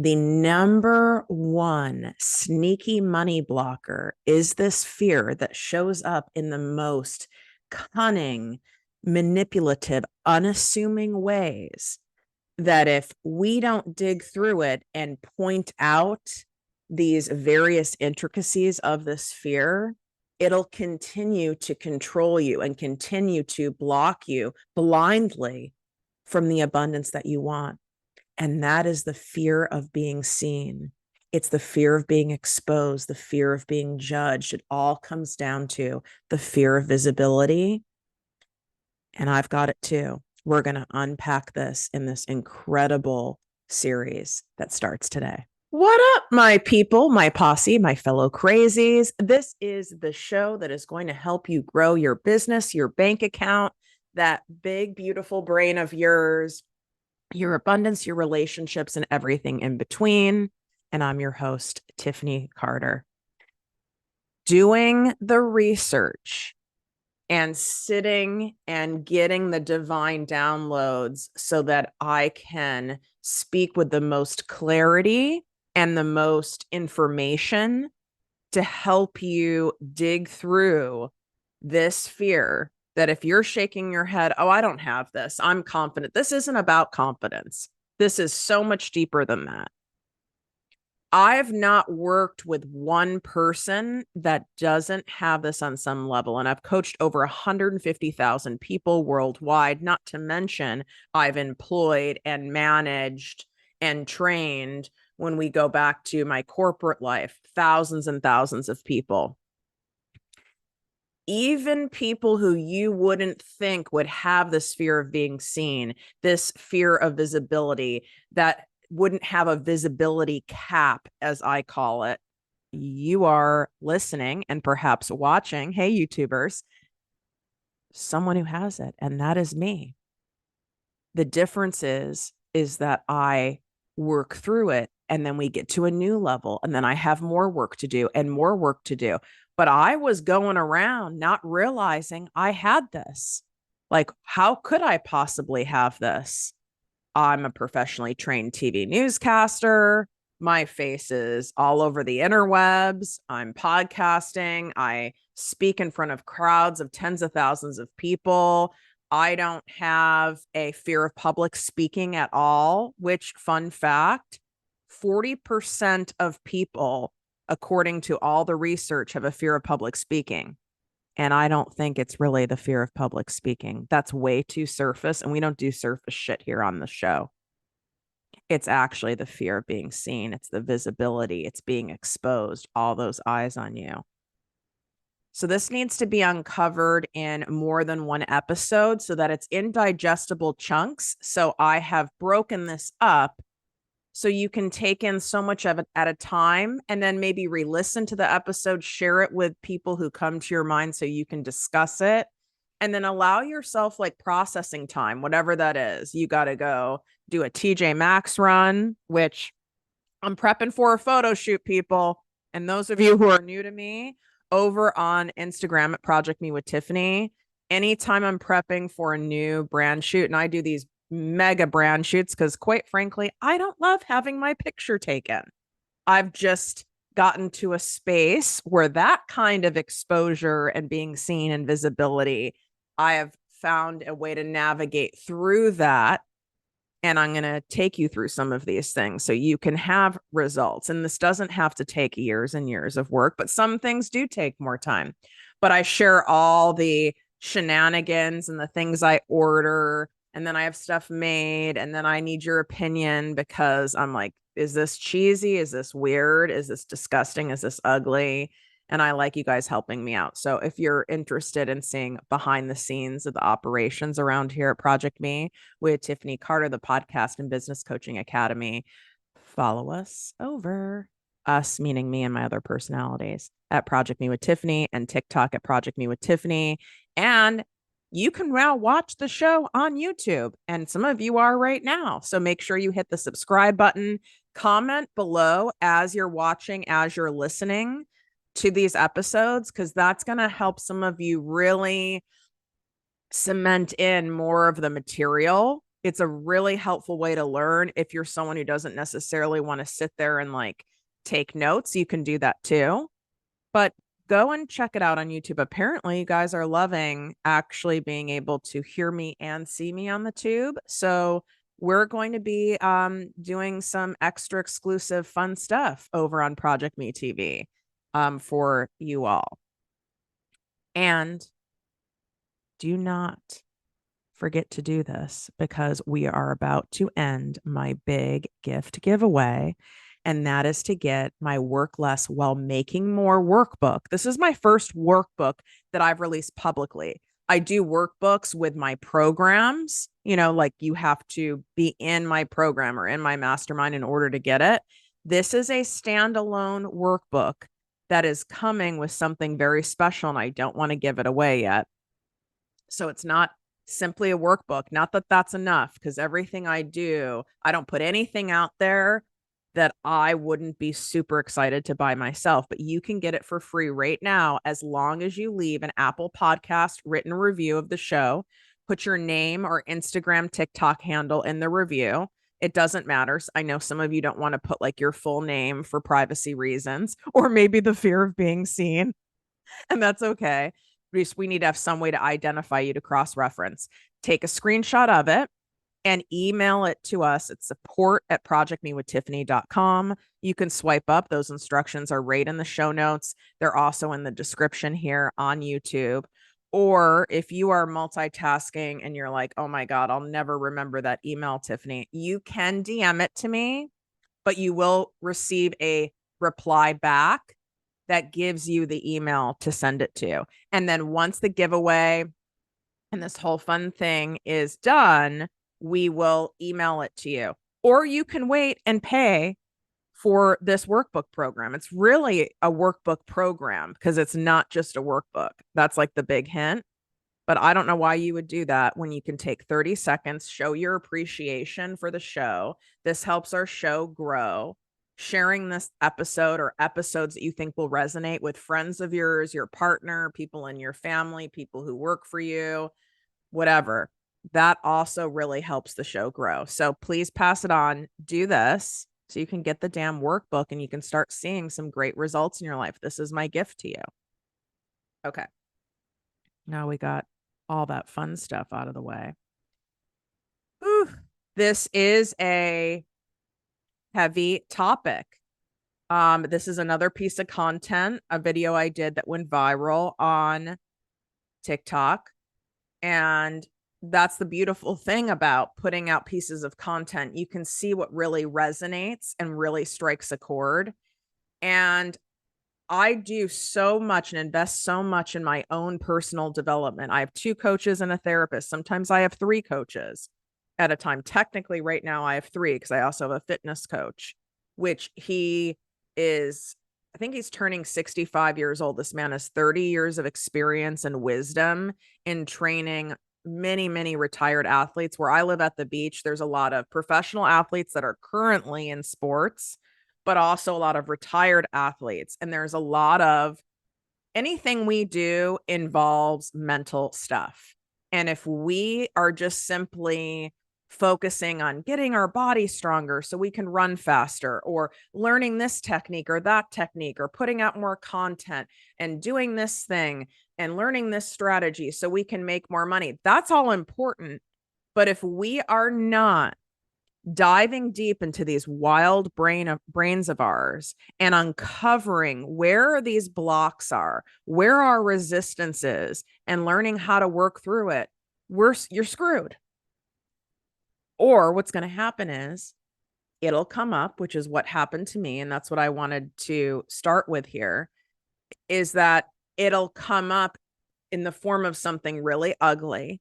The number one sneaky money blocker is this fear that shows up in the most cunning, manipulative, unassuming ways that if we don't dig through it and point out these various intricacies of this fear, it'll continue to control you and continue to block you blindly from the abundance that you want. And that is the fear of being seen. It's the fear of being exposed, the fear of being judged. It all comes down to the fear of visibility. And I've got it too. We're going to unpack this in this incredible series that starts today. What up, my people, my posse, my fellow crazies? This is the show that is going to help you grow your business, your bank account, that big, beautiful brain of yours, your abundance, your relationships, and everything in between. And I'm your host, Tiffany Carter. Doing the research and sitting and getting the divine downloads so that I can speak with the most clarity and the most information to help you dig through this fear that if you're shaking your head, oh, I don't have this, I'm confident. This isn't about confidence. This is so much deeper than that. I've not worked with one person that doesn't have this on some level. And I've coached over 150,000 people worldwide, not to mention I've employed and managed and trained, when we go back to my corporate life, thousands and thousands of people. Even people who you wouldn't think would have this fear of being seen, this fear of visibility, that wouldn't have a visibility cap, as I call it. You are listening and perhaps watching, hey, YouTubers, someone who has it, and that is me. The difference is that I work through it, and then we get to a new level, and then I have more work to do and more work to do. But I was going around not realizing I had this. Like, how could I possibly have this? I'm a professionally trained TV newscaster. My face is all over the interwebs. I'm podcasting. I speak in front of crowds of tens of thousands of people. I don't have a fear of public speaking at all, which, fun fact, 40% of people, according to all the research, have a fear of public speaking. And I don't think it's really the fear of public speaking. That's way too surface, and we don't do surface shit here on the show. It's actually the fear of being seen. It's the visibility. It's being exposed, all those eyes on you. So this needs to be uncovered in more than one episode so that it's in digestible chunks. So I have broken this up so you can take in so much of it at a time, and then maybe re-listen to the episode, share it with people who come to your mind so you can discuss it, and then allow yourself like processing time, whatever that is. You got to go do a TJ Maxx run, which I'm prepping for a photo shoot, people. And those of you who are new to me, over on Instagram at Project Me with Tiffany, anytime I'm prepping for a new brand shoot, and I do these mega brand shoots because, quite frankly, I don't love having my picture taken. I've just gotten to a space where that kind of exposure and being seen and visibility, I have found a way to navigate through that. And I'm going to take you through some of these things so you can have results. And this doesn't have to take years and years of work, but some things do take more time. But I share all the shenanigans and the things I order, and then I have stuff made, and then I need your opinion because I'm like, is this cheesy? Is this weird? Is this disgusting? Is this ugly? And I like you guys helping me out. So if you're interested in seeing behind the scenes of the operations around here at Project Me with Tiffany Carter, the podcast and business coaching academy, follow us over. Us meaning me and my other personalities at Project Me with Tiffany, and TikTok at Project Me with Tiffany. And you can now watch the show on YouTube, and some of you are right now. So make sure you hit the subscribe button, comment below as you're watching, as you're listening to these episodes, because that's going to help some of you really cement in more of the material It's a really helpful way to learn. If you're someone who doesn't necessarily want to sit there and like take notes, you can do that too. But go and check it out on YouTube. Apparently, you guys are loving actually being able to hear me and see me on the tube. So we're going to be doing some extra exclusive fun stuff over on Project Me TV for you all. And do not forget to do this, because we are about to end my big gift giveaway. And that is to get my Work Less While Making More workbook. This is my first workbook that I've released publicly. I do workbooks with my programs, like you have to be in my program or in my mastermind in order to get it. This is a standalone workbook that is coming with something very special, and I don't want to give it away yet. So it's not simply a workbook. Not that that's enough, because everything I do, I don't put anything out there that I wouldn't be super excited to buy myself. But you can get it for free right now, as long as you leave an Apple Podcast written review of the show. Put your name or Instagram, TikTok handle in the review. It doesn't matter. I know some of you don't want to put like your full name for privacy reasons, or maybe the fear of being seen, and that's okay. We need to have some way to identify you to cross-reference. Take a screenshot of it and email it to us at support@projectmewithtiffany.com. You can swipe up. Those instructions are right in the show notes. They're also in the description here on YouTube. Or if you are multitasking and you're like, oh my God, I'll never remember that email, Tiffany, you can DM it to me, but you will receive a reply back that gives you the email to send it to. And then once the giveaway and this whole fun thing is done, we will email it to you. Or you can wait and pay for this workbook program. It's really a workbook program because it's not just a workbook. That's like the big hint. But I don't know why you would do that when you can take 30 seconds, show your appreciation for the show. This helps our show grow. Sharing this episode or episodes that you think will resonate with friends of yours, your partner, people in your family, people who work for you, whatever. That also really helps the show grow. So please pass it on. Do this so you can get the damn workbook and you can start seeing some great results in your life. This is my gift to you. Okay. Now we got all that fun stuff out of the way. Whew. This is a heavy topic. This is another piece of content, a video I did that went viral on TikTok. And that's the beautiful thing about putting out pieces of content. You can see what really resonates and really strikes a chord. And I do so much and invest so much in my own personal development. I have 2 coaches and a therapist. Sometimes I have 3 coaches at a time. Technically, right now I have 3 because I also have a fitness coach, which he is, I think he's turning 65 years old. This man has 30 years of experience and wisdom in training many, many retired athletes. Where I live at the beach, there's a lot of professional athletes that are currently in sports, but also a lot of retired athletes. And there's a lot of anything we do involves mental stuff. And if we are just simply focusing on getting our body stronger so we can run faster, or learning this technique or that technique, or putting out more content and doing this thing and learning this strategy so we can make more money, that's all important. But if we are not diving deep into these wild brains of ours and uncovering where these blocks are, where our resistance is, and learning how to work through it, you're screwed. Or what's going to happen is it'll come up, which is what happened to me. And that's what I wanted to start with here, is that it'll come up in the form of something really ugly.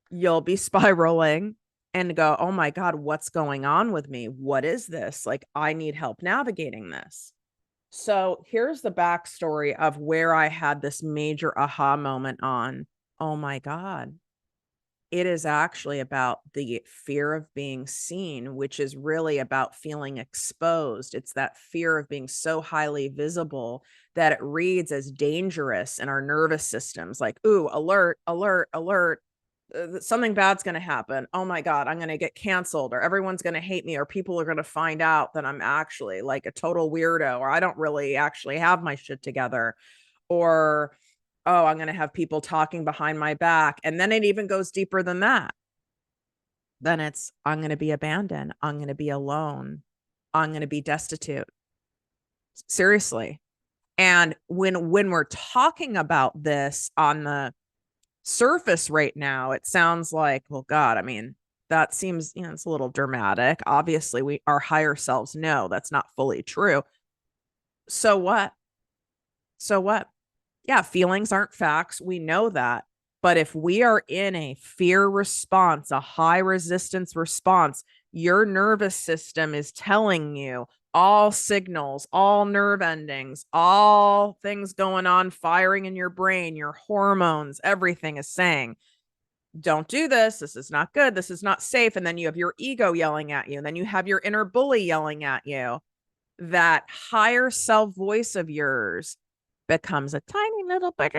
You'll be spiraling and go, oh my God, what's going on with me? What is this? Like, I need help navigating this. So here's the backstory of where I had this major aha moment on, oh my God, it is actually about the fear of being seen, which is really about feeling exposed. It's that fear of being so highly visible that it reads as dangerous in our nervous systems, like, ooh, alert, alert, alert. something bad's going to happen. Oh my God, I'm going to get canceled, or everyone's going to hate me, or people are going to find out that I'm actually like a total weirdo, or I don't really actually have my shit together, or, oh, I'm going to have people talking behind my back. And then it even goes deeper than that. Then it's, I'm going to be abandoned. I'm going to be alone. I'm going to be destitute. Seriously. And when we're talking about this on the surface right now, it sounds like, well, God, I mean, that seems, it's a little dramatic. Obviously, our higher selves know that's not fully true. So what? So what? Yeah, feelings aren't facts. We know that. But if we are in a fear response, a high resistance response, your nervous system is telling you all signals, all nerve endings, all things going on, firing in your brain, your hormones, everything is saying, don't do this. This is not good. This is not safe. And then you have your ego yelling at you. And then you have your inner bully yelling at you. That higher self voice of yours becomes a tiny little bit.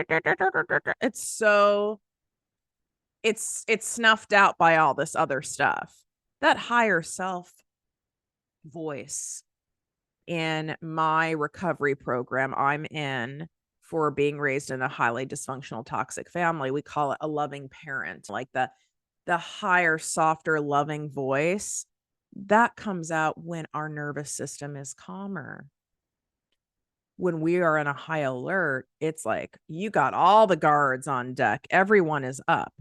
It's snuffed out by all this other stuff. That higher self voice in my recovery program I'm in for being raised in a highly dysfunctional toxic family, we call it a loving parent. Like the higher, softer, loving voice that comes out when our nervous system is calmer. When we are in a high alert, it's like you got all the guards on deck. Everyone is up.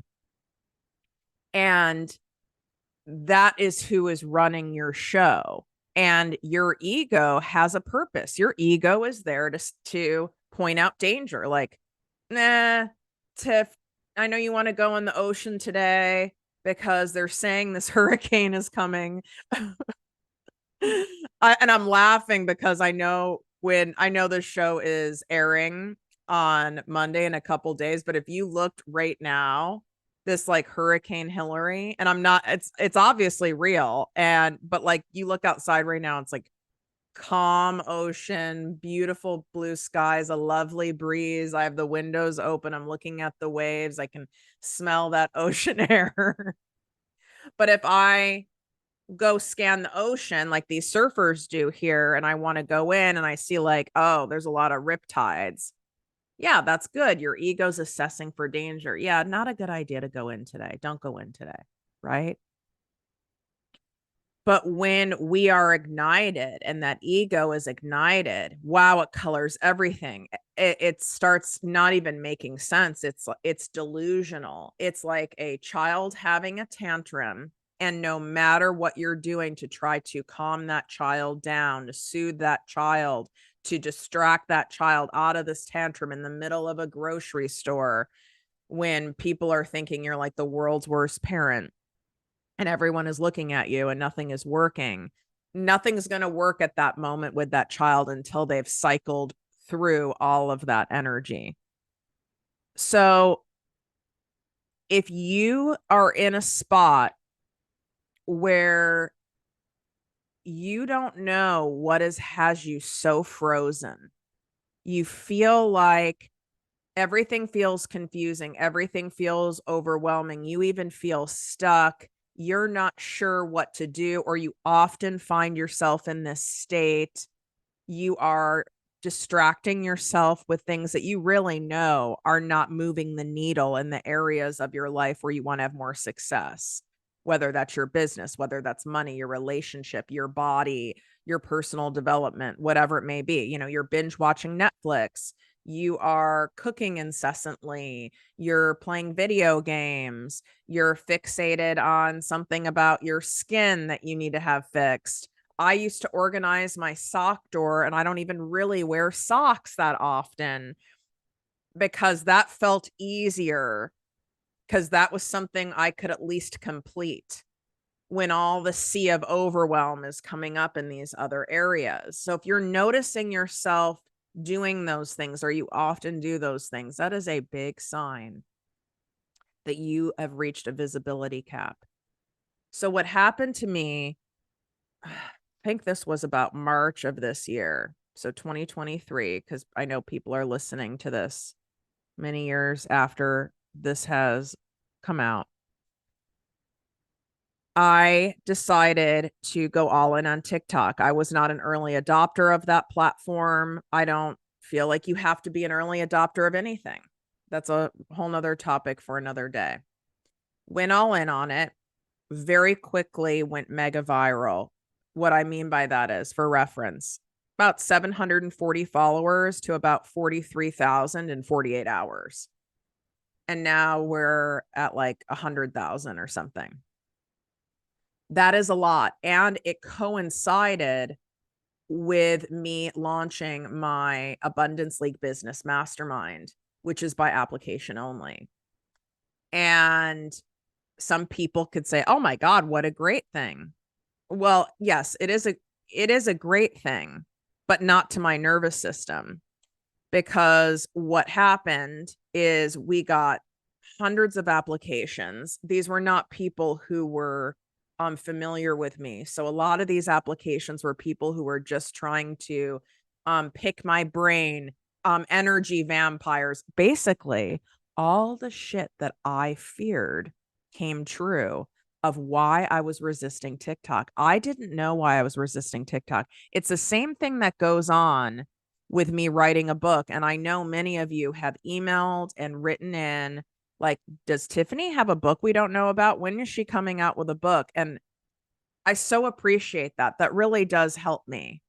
And that is who is running your show. And your ego has a purpose. Your ego is there to point out danger. Like, nah, Tiff, I know you want to go in the ocean today because they're saying this hurricane is coming. And I'm laughing because I know the show is airing on Monday in a couple days, but if you looked right now, this like Hurricane Hillary, and I'm not, it's obviously real. But like you look outside right now, it's like calm ocean, beautiful blue skies, a lovely breeze. I have the windows open. I'm looking at the waves. I can smell that ocean air. But if I go scan the ocean like these surfers do here, and I want to go in and I see like, oh, there's a lot of riptides. Yeah, that's good. Your ego's assessing for danger. Yeah, not a good idea to go in today. Don't go in today. Right. But when we are ignited and that ego is ignited, wow, it colors everything. It starts not even making sense. It's delusional. It's like a child having a tantrum. And no matter what you're doing to try to calm that child down, to soothe that child, to distract that child out of this tantrum in the middle of a grocery store, when people are thinking you're like the world's worst parent, and everyone is looking at you and nothing is working. Nothing's going to work at that moment with that child until they've cycled through all of that energy. So if you are in a spot where you don't know what has you so frozen, you feel like everything feels confusing, everything feels overwhelming, you even feel stuck, you're not sure what to do, or you often find yourself in this state, you are distracting yourself with things that you really know are not moving the needle in the areas of your life where you want to have more success, whether that's your business, whether that's money, your relationship, your body, your personal development, whatever it may be. You're binge watching Netflix, you are cooking incessantly, you're playing video games, you're fixated on something about your skin that you need to have fixed. I used to organize my sock drawer, and I don't even really wear socks that often because that felt easier, because that was something I could at least complete when all the sea of overwhelm is coming up in these other areas. So if you're noticing yourself doing those things, or you often do those things, that is a big sign that you have reached a visibility cap. So what happened to me, I think this was about March of this year. So 2023, because I know people are listening to this many years after this has come out. I decided to go all in on TikTok. I was not an early adopter of that platform. I don't feel like you have to be an early adopter of anything. That's a whole nother topic for another day. Went all in on it, very quickly went mega viral. What I mean by that is, for reference, about 740 followers to about 43,000 in 48 hours. And now we're at like 100,000 or something. That is a lot. And it coincided with me launching my Abundance League Business Mastermind, which is by application only. And some people could say, "Oh my God, what a great thing." Well, yes, it is a great thing, but not to my nervous system, because what happened is we got hundreds of applications. These were not people who were familiar with me. So a lot of these applications were people who were just trying to pick my brain, energy vampires. Basically, all the shit that I feared came true of why I was resisting TikTok. I didn't know why I was resisting TikTok. It's the same thing that goes on with me writing a book. And I know many of you have emailed and written in, like, does Tiffany have a book we don't know about? When is she coming out with a book? And I so appreciate that. That really does help me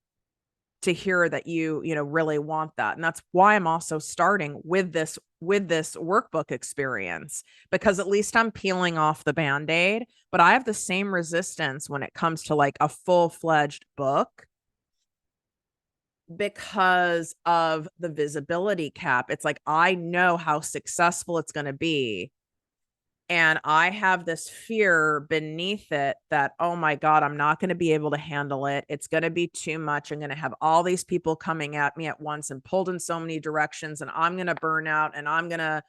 to hear that you know, really want that. And that's why I'm also starting with this workbook experience, because at least I'm peeling off the band-aid. But I have the same resistance when it comes to like a full-fledged book, because of the visibility cap. It's like, I know how successful it's going to be. And I have this fear beneath it that, oh my God, I'm not going to be able to handle it. It's going to be too much. I'm going to have all these people coming at me at once and pulled in so many directions, and I'm going to burn out and I'm going to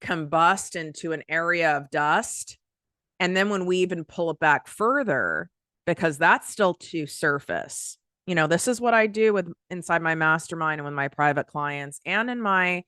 combust into an area of dust. And then when we even pull it back further, because that's still too surface. You know, this is what I do with inside my mastermind and with my private clients and in my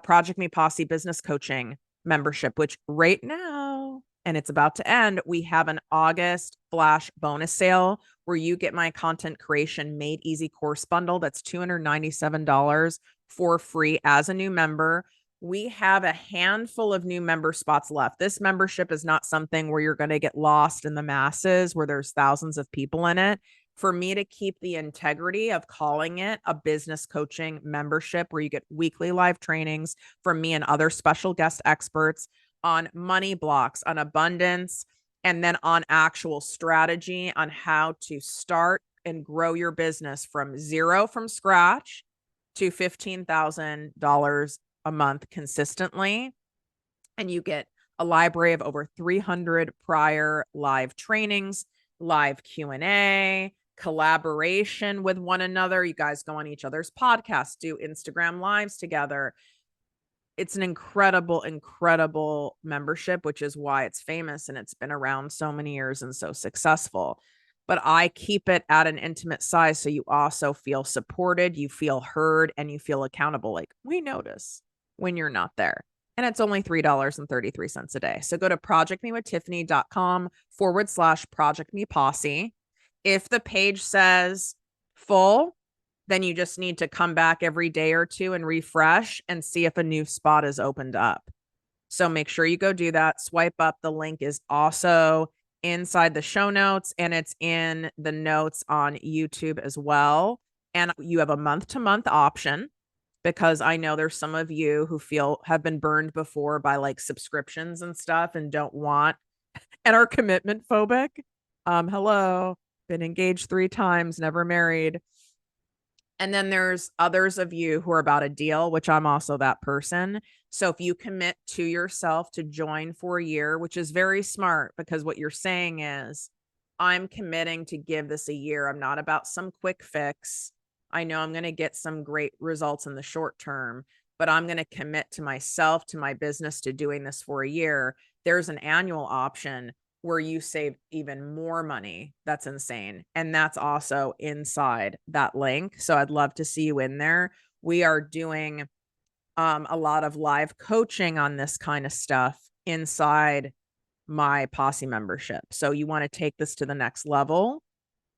Project Me Posse business coaching membership, which right now, and it's about to end, we have an August flash bonus sale where you get my content creation made easy course bundle. That's $297 for free as a new member. We have a handful of new member spots left. This membership is not something where you're going to get lost in the masses where there's thousands of people in it. For me to keep the integrity of calling it a business coaching membership where you get weekly live trainings from me and other special guest experts on money blocks, on abundance, and then on actual strategy on how to start and grow your business from zero, from scratch, to $15,000 a month consistently. And you get a library of over 300 prior live trainings, live Q&A, collaboration with one another. You guys go on each other's podcasts, do Instagram lives together. It's an incredible, incredible membership, which is why it's famous and it's been around so many years and so successful. But I keep it at an intimate size so you also feel supported, you feel heard, and you feel accountable. Like, we notice when you're not there. And it's only $3.33 a day. So go to projectmewithtiffany.com/Project Me Posse. If the page says full, then you just need to come back every day or two and refresh and see if a new spot is opened up. So make sure you go do that. Swipe up. The link is also inside the show notes, and it's in the notes on YouTube as well. And you have a month-to-month option, because I know there's some of you who have been burned before by like subscriptions and stuff and don't want and are commitment phobic. Hello, been engaged 3 times, never married. And then there's others of you who are about a deal, which I'm also that person. So if you commit to yourself to join for a year, which is very smart, because what you're saying is, I'm committing to give this a year. I'm not about some quick fix. I know I'm going to get some great results in the short term, but I'm going to commit to myself, to my business, to doing this for a year. There's an annual option where you save even more money. That's insane. And that's also inside that link. So I'd love to see you in there. We are doing a lot of live coaching on this kind of stuff inside my posse membership. So you want to take this to the next level.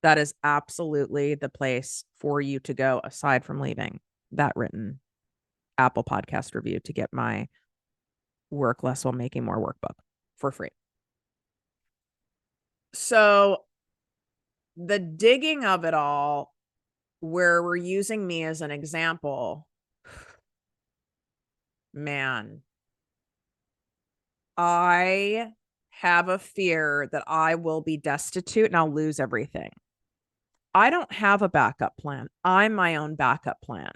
That is absolutely the place for you to go, aside from leaving that written Apple podcast review to get my Work Less While Making More workbook for free. So the digging of it all, where we're using me as an example, man, I have a fear that I will be destitute and I'll lose everything. I don't have a backup plan. I'm my own backup plan.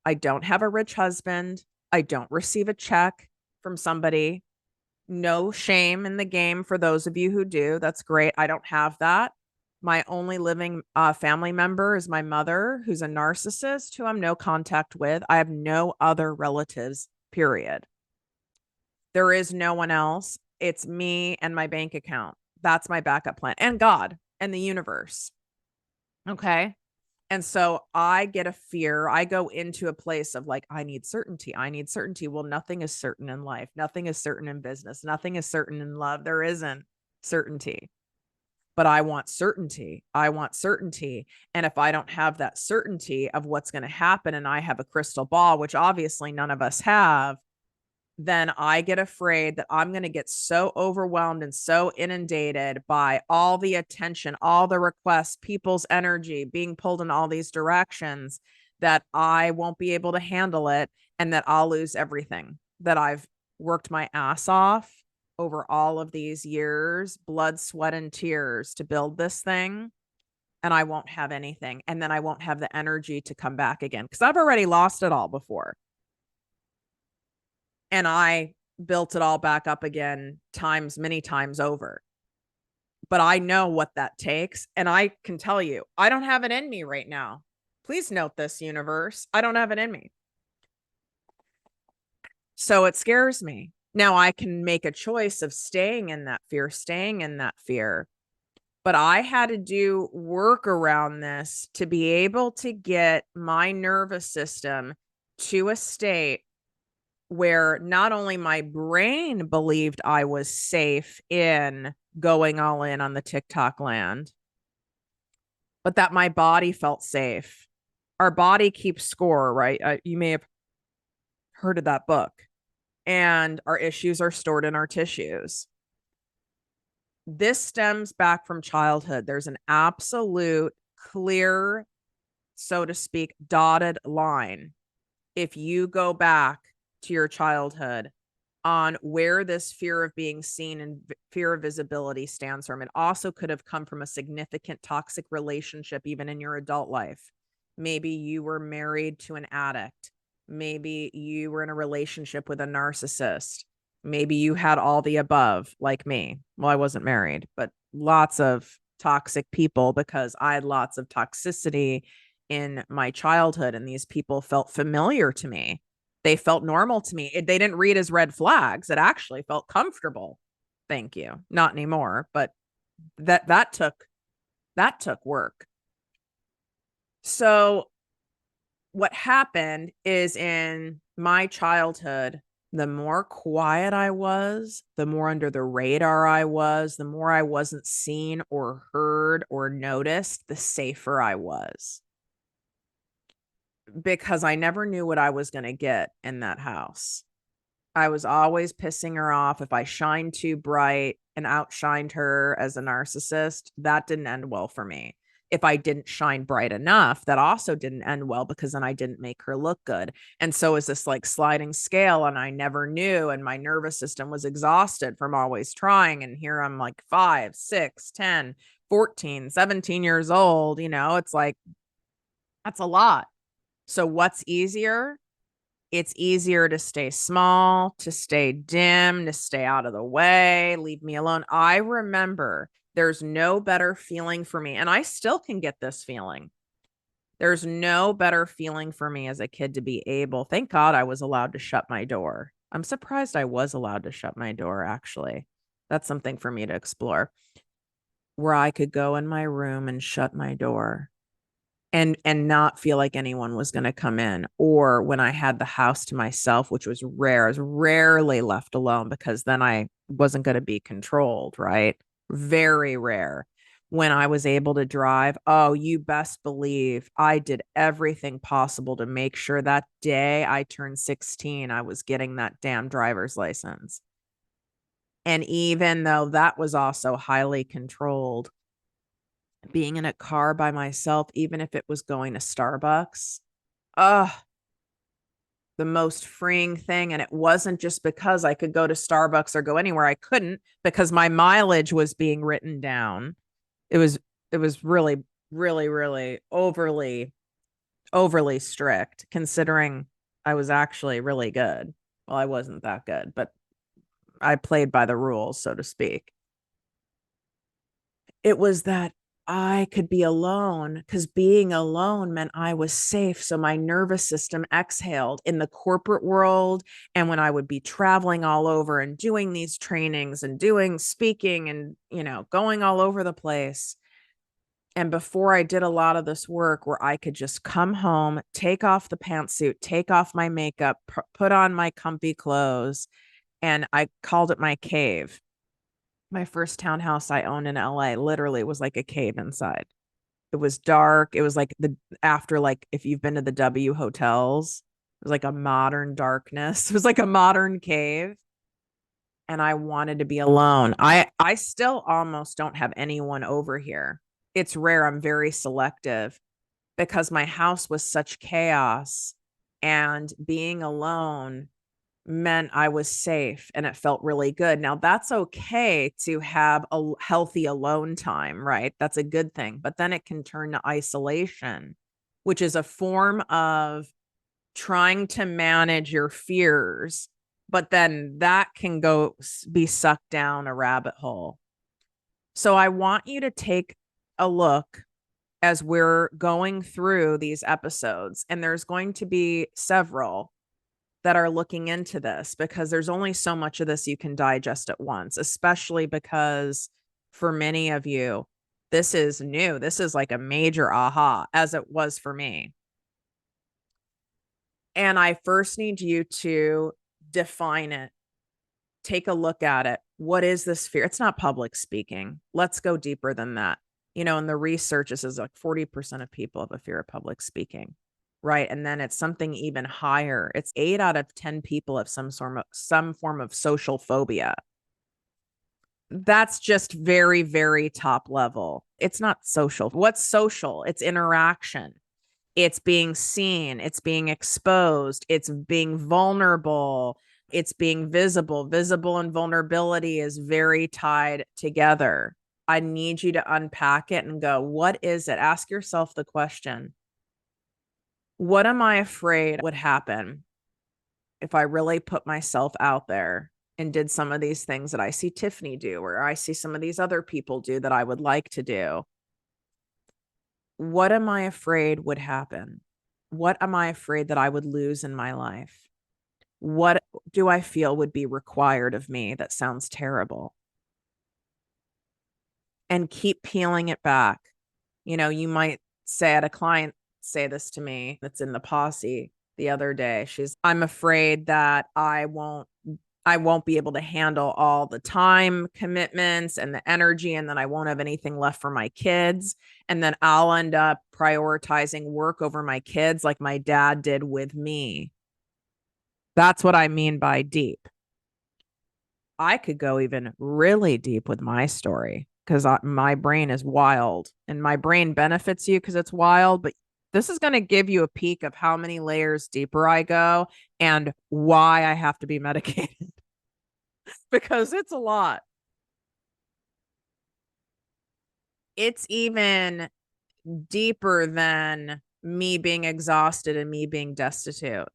I don't have a rich husband. I don't receive a check from somebody. No shame in the game for those of you who do. That's great. I don't have that. My only living family member is my mother, who's a narcissist, who I'm no contact with. I have no other relatives, period. There is no one else. It's me and my bank account. That's my backup plan, and God and the universe. Okay. And so I get a fear. I go into a place of like, I need certainty. I need certainty. Well, nothing is certain in life. Nothing is certain in business. Nothing is certain in love. There isn't certainty. But I want certainty. I want certainty. And if I don't have that certainty of what's going to happen and I have a crystal ball, which obviously none of us have, then I get afraid that I'm going to get so overwhelmed and so inundated by all the attention, all the requests, people's energy being pulled in all these directions that I won't be able to handle it and that I'll lose everything that I've worked my ass off over all of these years, blood, sweat, and tears to build this thing. And I won't have anything. And then I won't have the energy to come back again because I've already lost it all before. And I built it all back up again many times over. But I know what that takes. And I can tell you, I don't have it in me right now. Please note this, universe. I don't have it in me. So it scares me. Now I can make a choice of staying in that fear. But I had to do work around this to be able to get my nervous system to a state where not only my brain believed I was safe in going all in on the TikTok land, but that my body felt safe. Our body keeps score, right? You may have heard of that book. And our issues are stored in our tissues. This stems back from childhood. There's an absolute clear, so to speak, dotted line. If you go back to your childhood on where this fear of being seen and fear of visibility stands from, it also could have come from a significant toxic relationship, even in your adult life. Maybe you were married to an addict. Maybe you were in a relationship with a narcissist. Maybe you had all the above, like me. Well, I wasn't married, but lots of toxic people because I had lots of toxicity in my childhood, and these people felt familiar to me. They felt normal to me. They didn't read as red flags. It actually felt comfortable. Thank you. Not anymore, but that took work. So what happened is in my childhood, the more quiet I was, the more under the radar I was, the more I wasn't seen or heard or noticed, the safer I was. Because I never knew what I was going to get in that house. I was always pissing her off. If I shined too bright and outshined her as a narcissist, that didn't end well for me. If I didn't shine bright enough, that also didn't end well because then I didn't make her look good. And so is this like sliding scale, and I never knew. And my nervous system was exhausted from always trying. And here I'm like 5, 6, 10, 14, 17 years old. You know, it's like, that's a lot. So what's easier? It's easier to stay small, to stay dim, to stay out of the way, leave me alone. I remember there's no better feeling for me, and I still can get this feeling. There's no better feeling for me as a kid to be able, thank God I was allowed to shut my door. I'm surprised I was allowed to shut my door, actually. That's something for me to explore, where I could go in my room and shut my door and not feel like anyone was going to come in. Or when I had the house to myself, which was rare, I was rarely left alone because then I wasn't going to be controlled, right? Very rare. When I was able to drive, oh, you best believe I did everything possible to make sure that day I turned 16, I was getting that damn driver's license. And even though that was also highly controlled, being in a car by myself, even if it was going to Starbucks, the most freeing thing. And it wasn't just because I could go to Starbucks or go anywhere. I couldn't because my mileage was being written down. It was really, really, really overly strict considering I was actually really good. Well, I wasn't that good, but I played by the rules, so to speak. It was that I could be alone because being alone meant I was safe. So my nervous system exhaled in the corporate world. And when I would be traveling all over and doing these trainings and doing speaking and, going all over the place. And before I did a lot of this work where I could just come home, take off the pantsuit, take off my makeup, put on my comfy clothes, and I called it my cave. My first townhouse I owned in LA literally was like a cave inside. It was dark. It was like if you've been to the W hotels, it was like a modern darkness. It was like a modern cave. And I wanted to be alone. I still almost don't have anyone over here. It's rare. I'm very selective because my house was such chaos and being alone meant I was safe and it felt really good. Now, that's okay to have a healthy alone time, right? That's a good thing. But then it can turn to isolation, which is a form of trying to manage your fears. But then that can go be sucked down a rabbit hole. So I want you to take a look as we're going through these episodes, and there's going to be several that are looking into this because there's only so much of this you can digest at once, especially because for many of you, this is new. This is like a major aha, as it was for me. And I first need you to define it. Take a look at it. What is this fear? It's not public speaking. Let's go deeper than that. In the research, this is like 40% of people have a fear of public speaking. Right. And then it's something even higher. It's 8 out of 10 people have some form of social phobia. That's just very, very top level. It's not social. What's social? It's interaction. It's being seen. It's being exposed. It's being vulnerable. It's being visible. Visible and vulnerability is very tied together. I need you to unpack it and go, what is it? Ask yourself the question. What am I afraid would happen if I really put myself out there and did some of these things that I see Tiffany do, or I see some of these other people do that I would like to do? What am I afraid would happen? What am I afraid that I would lose in my life? What do I feel would be required of me that sounds terrible? And keep peeling it back. You might say, at a client say this to me that's in the posse the other day. I'm afraid that I won't be able to handle all the time commitments and the energy, and then I won't have anything left for my kids. And then I'll end up prioritizing work over my kids like my dad did with me. That's what I mean by deep. I could go even really deep with my story because my brain is wild, and my brain benefits you because it's wild. But this is going to give you a peek of how many layers deeper I go and why I have to be medicated because it's a lot. It's even deeper than me being exhausted and me being destitute.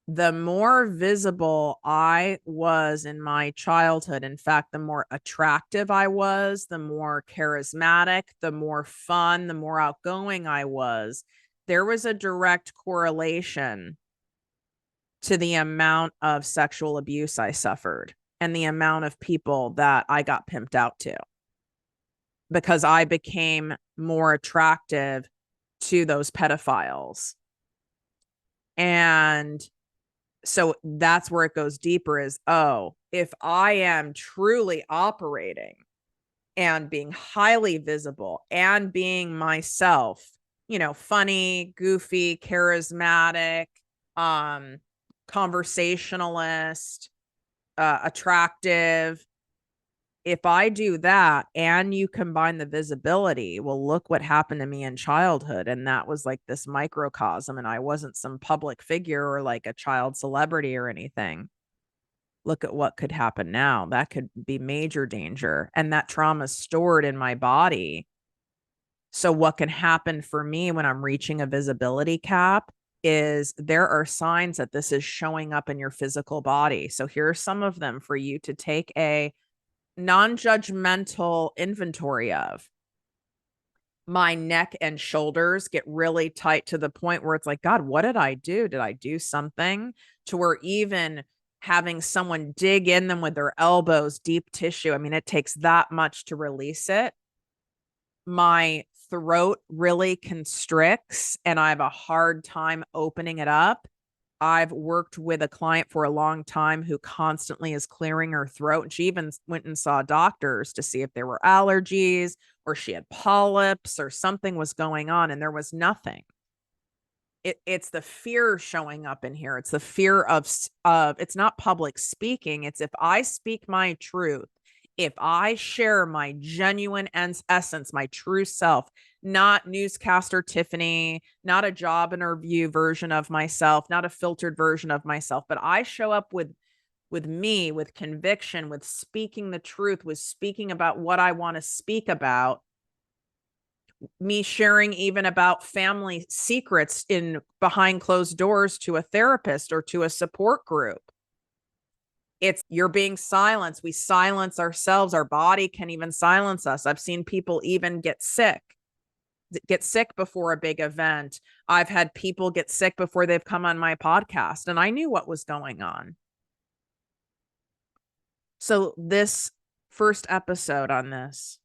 The more visible I was in my childhood, in fact, the more attractive I was, the more charismatic, the more fun, the more outgoing I was, there was a direct correlation to the amount of sexual abuse I suffered and the amount of people that I got pimped out to, because I became more attractive to those pedophiles. And so that's where it goes deeper is, oh, if I am truly operating and being highly visible and being myself, you know, funny, goofy, charismatic, conversationalist, attractive. If I do that and you combine the visibility, well, look what happened to me in childhood. And that was like this microcosm. And I wasn't some public figure or like a child celebrity or anything. Look at what could happen now. That could be major danger. And that trauma is stored in my body. So what can happen for me when I'm reaching a visibility cap is there are signs that this is showing up in your physical body. So here are some of them for you to take a non-judgmental inventory of. My neck and shoulders get really tight to the point where it's like, God, what did I do? Did I do something? To where even having someone dig in them with their elbows, deep tissue, I mean, it takes that much to release it. My throat really constricts and I have a hard time opening it up. I've worked with a client for a long time who constantly is clearing her throat. And she even went and saw doctors to see if there were allergies or she had polyps or something was going on, and there was nothing. It's the fear showing up in here. It's the fear of it's not public speaking. It's if I speak my truth, if I share my genuine essence, my true self, not newscaster Tiffany, not a job interview version of myself, not a filtered version of myself, but I show up with me, with conviction, with speaking the truth, with speaking about what I want to speak about, me sharing even about family secrets in behind closed doors to a therapist or to a support group. It's you're being silenced. We silence ourselves. Our body can even silence us. I've seen people even get sick before a big event. I've had people get sick before they've come on my podcast, and I knew what was going on. So this first episode on this,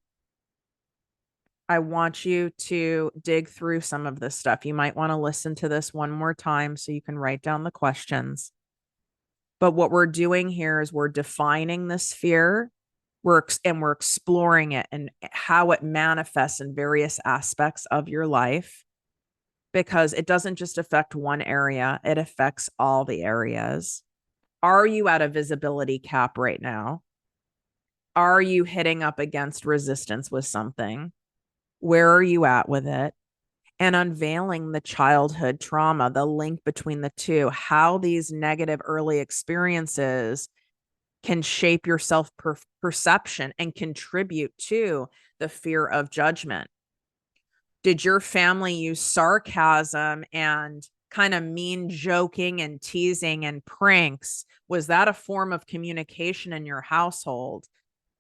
I want you to dig through some of this stuff. You might want to listen to this one more time so you can write down the questions. But what we're doing here is we're defining this fear, we're exploring it and how it manifests in various aspects of your life, because it doesn't just affect one area, it affects all the areas. Are you at a visibility cap right now? Are you hitting up against resistance with something? Where are you at with it? And unveiling the childhood trauma, the link between the two, how these negative early experiences can shape your self-perception and contribute to the fear of judgment. Did your family use sarcasm and kind of mean joking and teasing and pranks? Was that a form of communication in your household?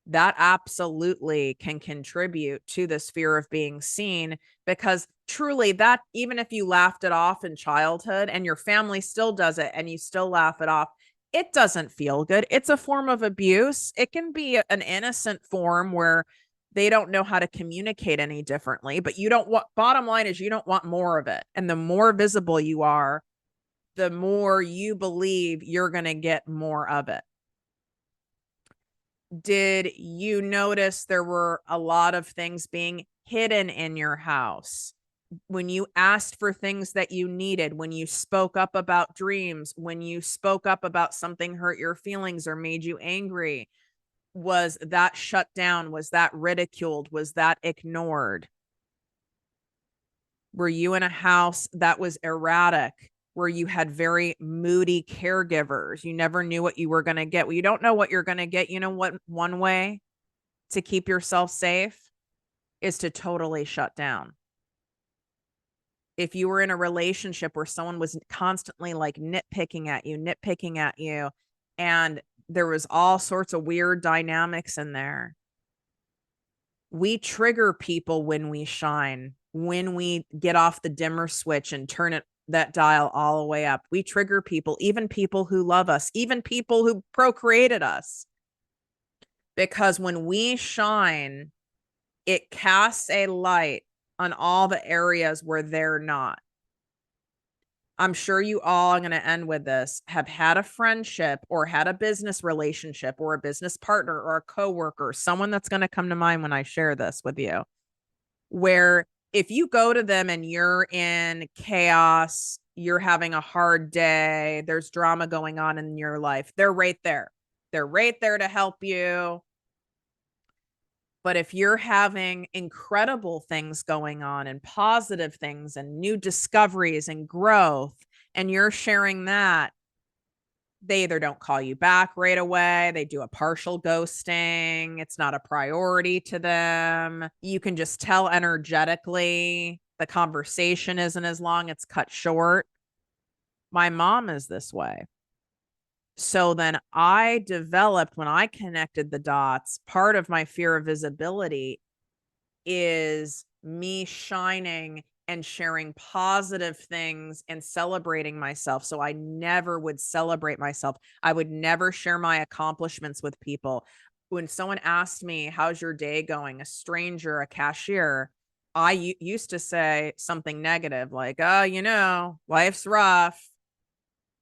That absolutely can contribute to this fear of being seen, because truly that, even if you laughed it off in childhood and your family still does it and you still laugh it off, it doesn't feel good. It's a form of abuse. It can be an innocent form where they don't know how to communicate any differently, but you don't want, bottom line is you don't want more of it. And the more visible you are, the more you believe you're going to get more of it. Did you notice there were a lot of things being hidden in your house? When you asked for things that you needed, when you spoke up about dreams, when you spoke up about something hurt your feelings or made you angry, was that shut down? Was that ridiculed? Was that ignored? Were you in a house that was erratic, where you had very moody caregivers? You never knew what you were going to get. Well, you don't know what you're going to get. You know what? One way to keep yourself safe is to totally shut down. If you were in a relationship where someone was constantly like nitpicking at you, and there was all sorts of weird dynamics in there, we trigger people when we shine, when we get off the dimmer switch and turn that dial all the way up. We trigger people, even people who love us, even people who procreated us. Because when we shine, it casts a light on all the areas where they're not. I'm sure you all, I'm going to end with this, have had a friendship or had a business relationship or a business partner or a coworker, someone that's going to come to mind when I share this with you, where if you go to them and you're in chaos, you're having a hard day, there's drama going on in your life, they're right there. They're right there to help you. But if you're having incredible things going on and positive things and new discoveries and growth, and you're sharing that, they either don't call you back right away, they do a partial ghosting, it's not a priority to them. You can just tell energetically the conversation isn't as long, it's cut short. My mom is this way. So then I developed, when I connected the dots, part of my fear of visibility is me shining and sharing positive things and celebrating myself. So I never would celebrate myself. I would never share my accomplishments with people. When someone asked me, how's your day going? A stranger, a cashier, I used to say something negative like, oh, life's rough.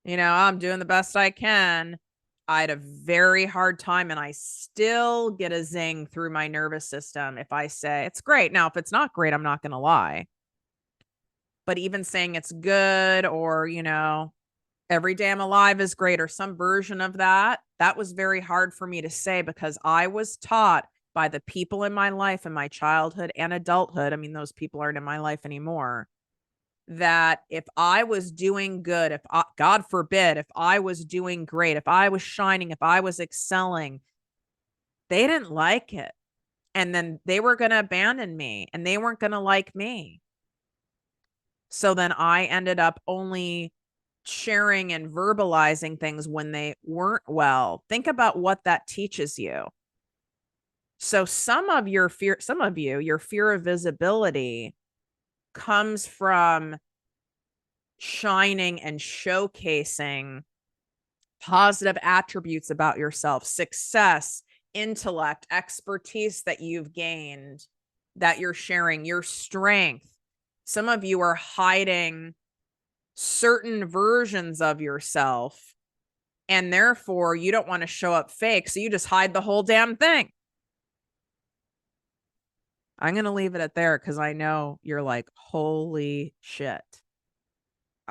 I'm doing the best I can. I had a very hard time, and I still get a zing through my nervous system if I say it's great. Now, if it's not great, I'm not going to lie. But even saying it's good, or, every day I'm alive is great, or some version of that, that was very hard for me to say because I was taught by the people in my life in my childhood and adulthood. I mean, those people aren't in my life anymore. That if I was doing good, if God forbid, if I was doing great, if I was shining, if I was excelling, they didn't like it. And then they were going to abandon me and they weren't going to like me. So then I ended up only sharing and verbalizing things when they weren't well. Think about what that teaches you. So some of your fear, your fear of visibility comes from shining and showcasing positive attributes about yourself, success, intellect, expertise that you've gained, that you're sharing, your strength. Some of you are hiding certain versions of yourself, and therefore you don't want to show up fake, so you just hide the whole damn thing. I'm going to leave it at there because I know you're like, holy shit.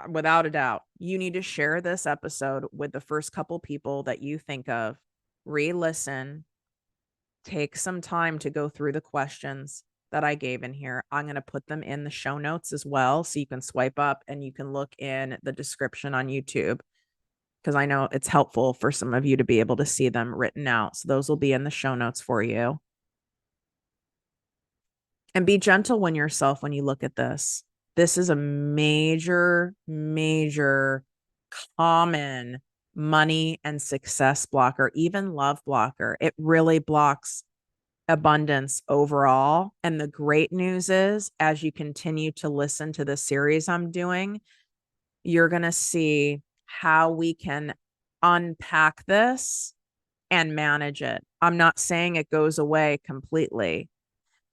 Without a doubt, you need to share this episode with the first couple people that you think of, re-listen, take some time to go through the questions that I gave in here. I'm going to put them in the show notes as well, so you can swipe up and you can look in the description on YouTube, because I know it's helpful for some of you to be able to see them written out. So those will be in the show notes for you. And be gentle when you look at this. This is a major, major common money and success blocker, even love blocker. It really blocks abundance overall. And the great news is, as you continue to listen to the series I'm doing, you're going to see how we can unpack this and manage it. I'm not saying it goes away completely,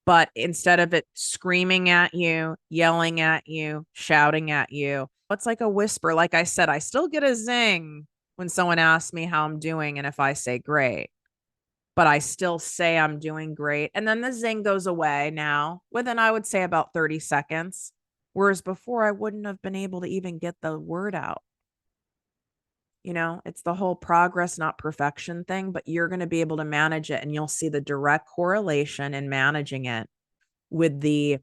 but instead of it screaming at you, yelling at you, shouting at you, it's like a whisper. Like I said, I still get a zing when someone asks me how I'm doing and if I say great, but I still say I'm doing great. And then the zing goes away now within, I would say, about 30 seconds. Whereas before, I wouldn't have been able to even get the word out. It's the whole progress, not perfection thing, but you're going to be able to manage it, and you'll see the direct correlation in managing it with the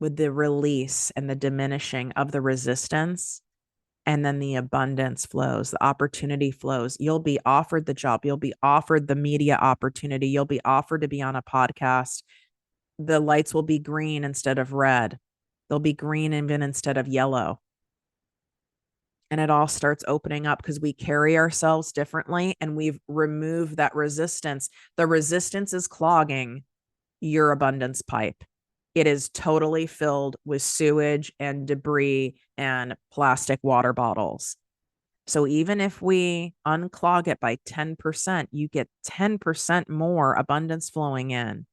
release and the diminishing of the resistance. And then the abundance flows, the opportunity flows. You'll be offered the job. You'll be offered the media opportunity. You'll be offered to be on a podcast. The lights will be green instead of red. They'll be green even instead of yellow. And it all starts opening up because we carry ourselves differently and we've removed that resistance. The resistance is clogging your abundance pipe. It is totally filled with sewage and debris and plastic water bottles. So even if we unclog it by 10%, you get 10% more abundance flowing in.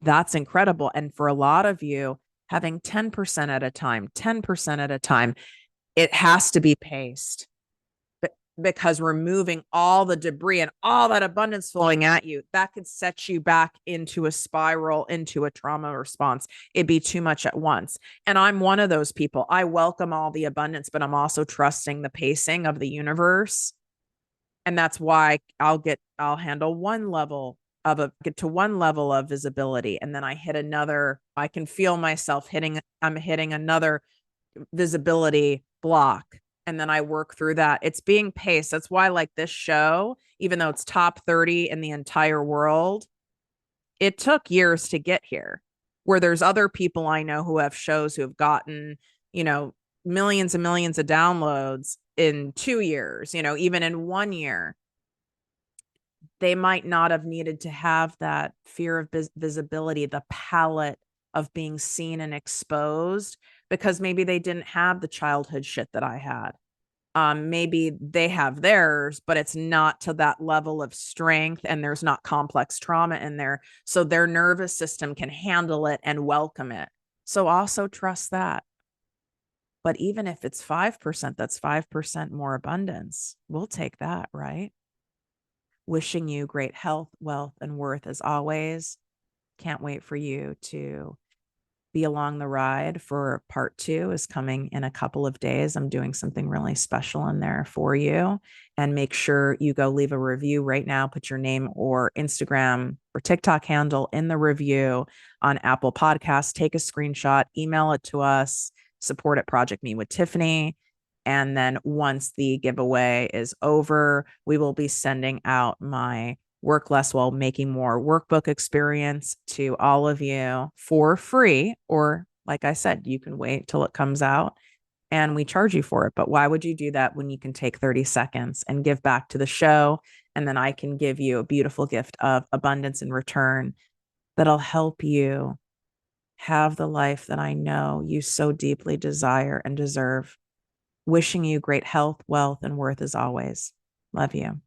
That's incredible. And for a lot of you, having 10% at a time, 10% at a time. It has to be paced because removing all the debris and all that abundance flowing at you, that could set you back into a spiral, into a trauma response. It'd be too much at once. And I'm one of those people. I welcome all the abundance, but I'm also trusting the pacing of the universe. And that's why I'll handle get to one level of visibility. And then I hit another, I can feel myself I'm hitting another visibility block, and then I work through that. It's being paced. That's why, like, this show, even though it's top 30 in the entire world, it took years to get here. Where there's other people I know who have shows who have gotten, millions and millions of downloads in 2 years, even in 1 year. They might not have needed to have that fear of visibility, the palette of being seen and exposed, because maybe they didn't have the childhood shit that I had. Maybe they have theirs, but it's not to that level of strength, and there's not complex trauma in there. So their nervous system can handle it and welcome it. So also trust that. But even if it's 5%, that's 5% more abundance. We'll take that, right? Wishing you great health, wealth, and worth as always. Can't wait for you to be along the ride for part 2 is coming in a couple of days. I'm doing something really special in there for you. And make sure you go leave a review right now. Put your name or Instagram or TikTok handle in the review on Apple Podcasts. Take a screenshot, email it to us, support at Project Me with Tiffany. And then once the giveaway is over, we will be sending out my Work Less While Making More workbook experience to all of you for free. Or, like I said, you can wait till it comes out and we charge you for it. But why would you do that when you can take 30 seconds and give back to the show? And then I can give you a beautiful gift of abundance in return that'll help you have the life that I know you so deeply desire and deserve. Wishing you great health, wealth, and worth as always. Love you.